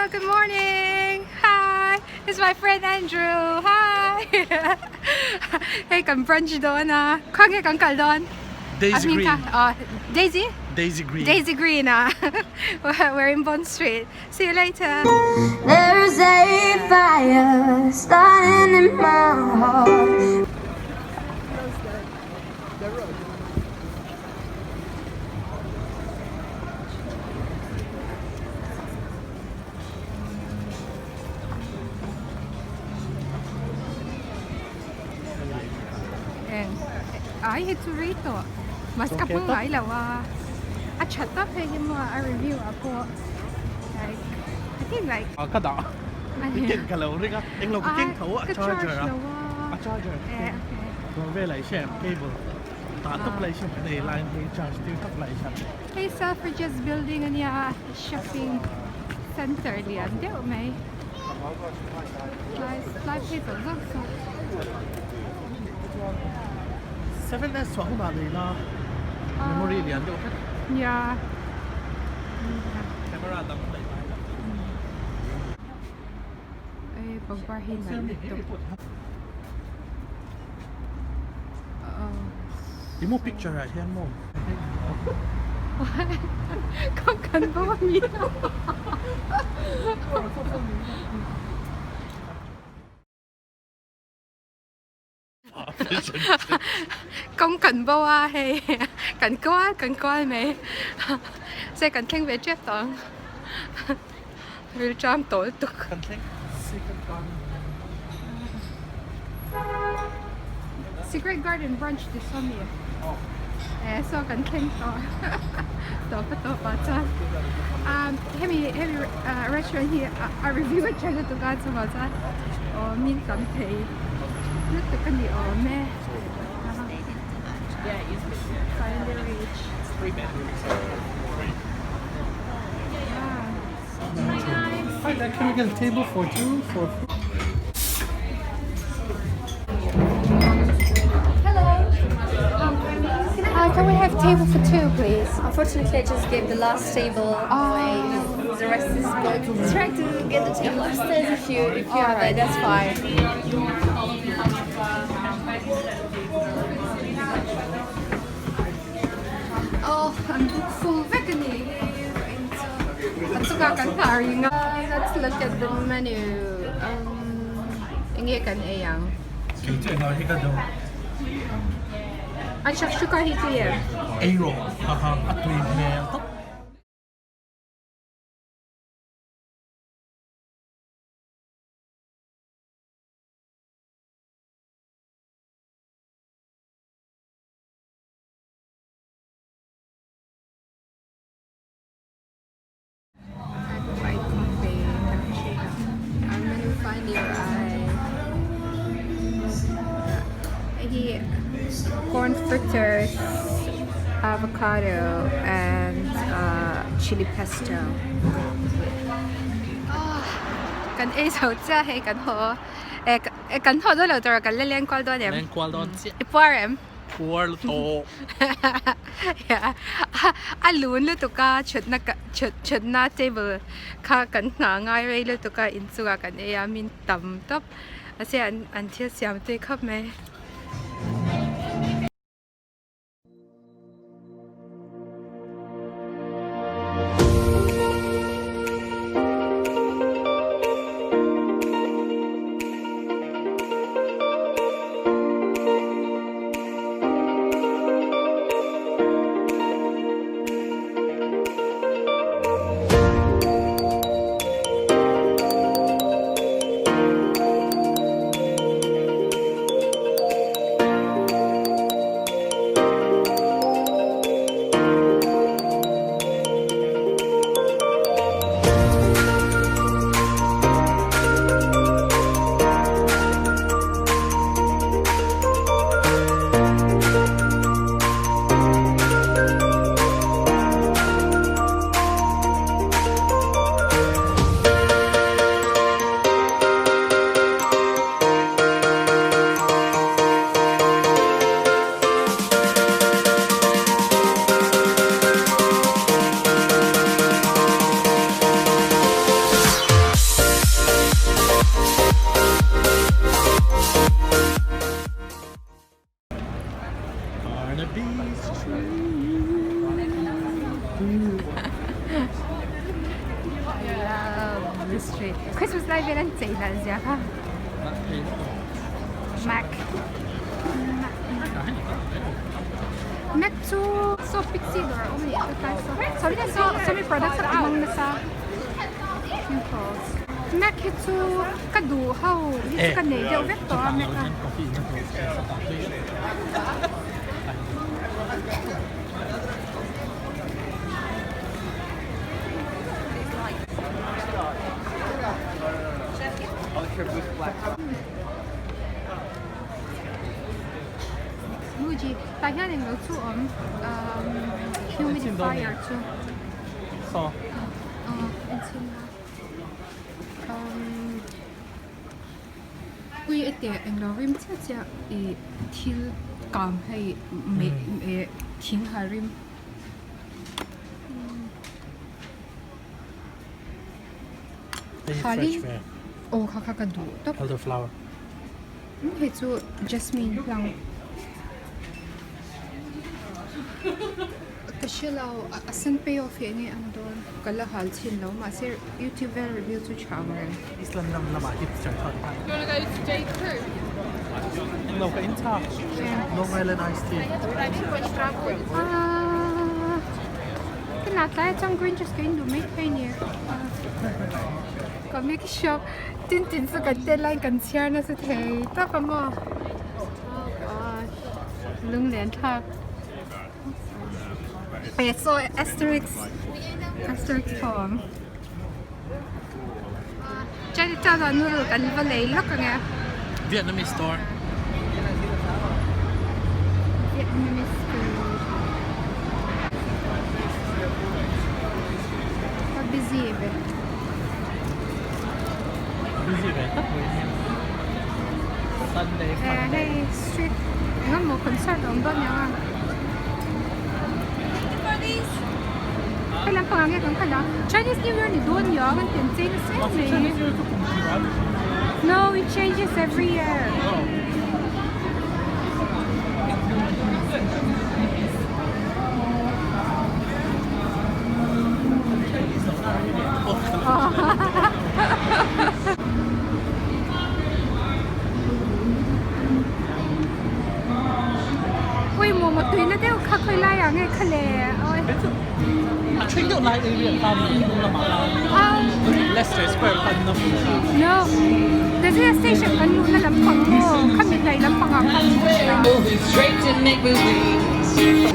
good morning. Hi, it's my friend Andrew. Hi. Hey, kan brunch doon ah. Kaya kan doon. Daisy Green. Daisy? Daisy Green. Daisy Green We're in Bond Street. See you later. There's a fire starting in my heart. And I hate to read to. Mas kapung ngai lawa. A chat up hey mo a review ako. Like I think like Kada. Weekend ka lang rin Ang lo weekend ka a charger A charger. Okay. 個咩嚟 share cable 打篤嚟 share 你 line 去 charge 掉篤嚟 share Hey, Selfridges building niya shopping center liyan. Di o may. Live people. So. 7S 好難嚟啦 memory 連咗 Yeah. camera 等嚟Ay, pagbarhin na nito. Di mo picture right here mo Kung kan ba mamita? Kung kan ba wa hey kan kwa may say kan thing về chết tong will jump tol tuk Secret Garden Brunch this summer. So kan thing to pa chan. Heavy restaurant here. I review it channel to God sama chan. Min kam thei. Look at the me. Yeah, it's finally reached. 3 bedrooms Yeah. Hi there, can we get a table for 2 for Can we have table for 2, please? Unfortunately, I just gave the last table away. The rest is booked. Try to get the table upstairs if you have Alright, it. that's fine. Oh, I'm full vegan. Let's look at the menu. Ingi kan ayang. Kaya nga higa daw Ang shakshuka hito yan. A-roll at tuwing na top White coffee. Ang menu find your eye. Corn fritters, avocado, and chili pesto. Kan sao cha hey kan ho. Kan ho do lo tor kan leng kwal do dem. แรงกว่าร้อนเสีย Ipuarem. กลัวโต Yeah. Alun lu tuka chut na table ka kan na ngai rei lu tuka insuga kan e min tam top. Ase an thia siam te khap me. the street. Christmas light bên anh chị là gì hả? Mac. Mac to so pixie door only at the time. So we so many products at among the sa pimples. Mac to kadu how this kan ne deu vector Mac. Muji, tại hiện nay chú humidifier too. So, And we at the rim chia e til cam hay me thiên harim. fresh fair. Oh, kakakadu. Top. Elderflower. Hey, so jasmine lang. Kasi lao asan payoff yan ni ang doon kalahal sin lao masir YouTube review to channel. Island lang naman hipster thought. You want to go to J.Crew? And no in top. Long Island iced tea. Cái nào tại trong green just cái đồ mấy cái nhỉ? Còn mấy cái shop tin tin sự cái tên lại cần share nó sẽ thấy tất cả mọi. Oh gosh, lưng liền thạc. Okay, so Asterix form. Jadi tahu lah nurul kan balai lok kan? Vietnamese store. Vietnamese food. Busy ba? Busy ba? Sunday fun day. Hey, street. Ngon mo concert ang doon yan. Kailan pa nga kung kala? Chinese New Year ni doon yan. Ang tinsin na siya. Chinese New Year to come. No, it changes every year. Uy, mo tuy na daw kakulay ang kale. I think you'll like the family. Leicester Square fun enough. No. Kasi yung station kanino na lampang mo. Kami na lampang ako. Moving straight to make me weak.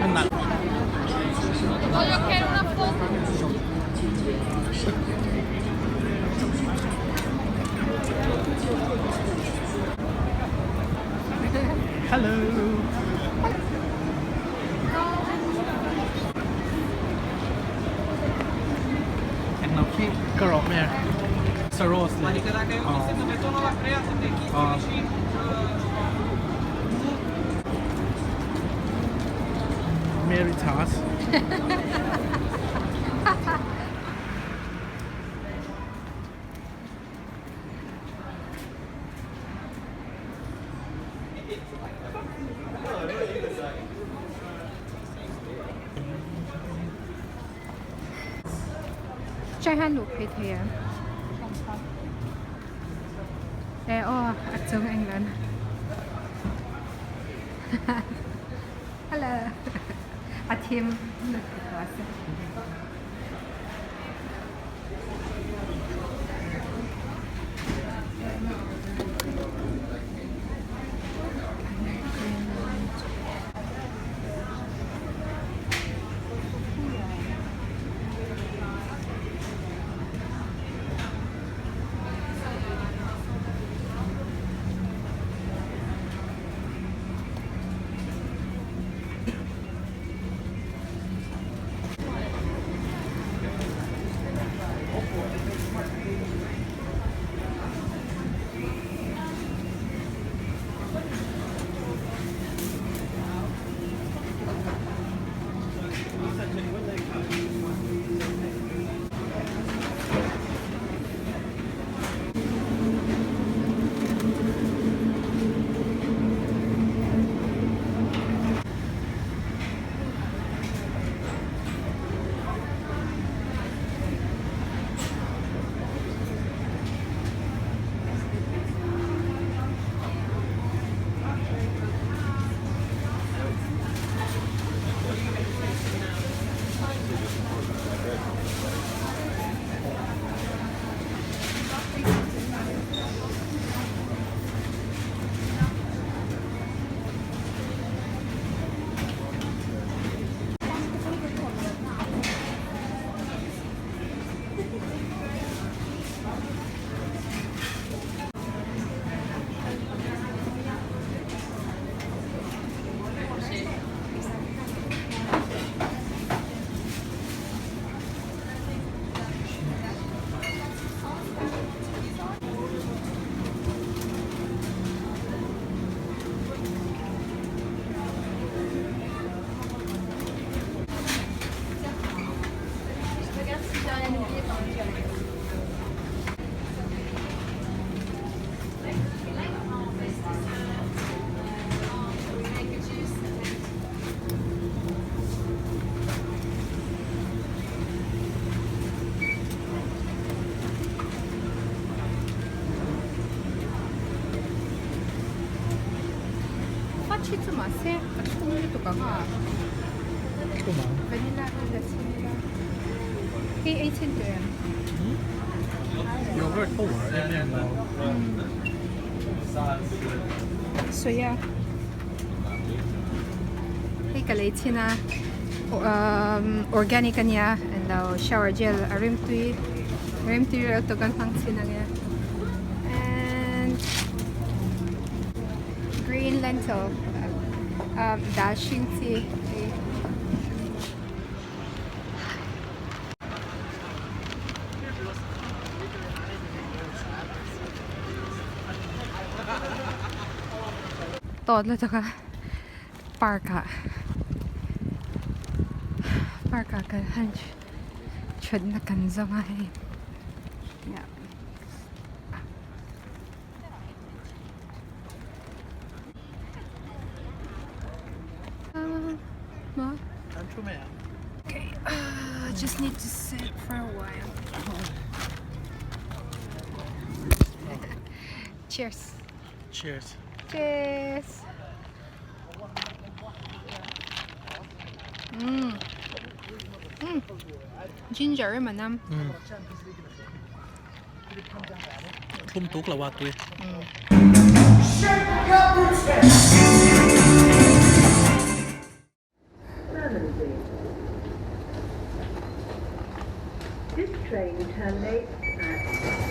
And that. Oh, you okay with that phone? Hello. And now keep girl there. Seriously. Mary Tass. Trai han lục hay thế à? Ở trong England. Hello. A team. 店とかが또 많아. 바닐라 라스베리 이 8,000원. 요걸 또 원래는 뭐. So yeah. Hey Kaletina, organic niya, and now shower gel, rim tui to gan pang sinangya, and green lentil, dashing tea. Todo lo toka parka kan han chud na kan zama hai. Yeah. Ma? Okay, just need to sit for a while. Cheers. Cheers. Cheers. Ginger mà năm. Thum tục là what tuyệt. This train terminates at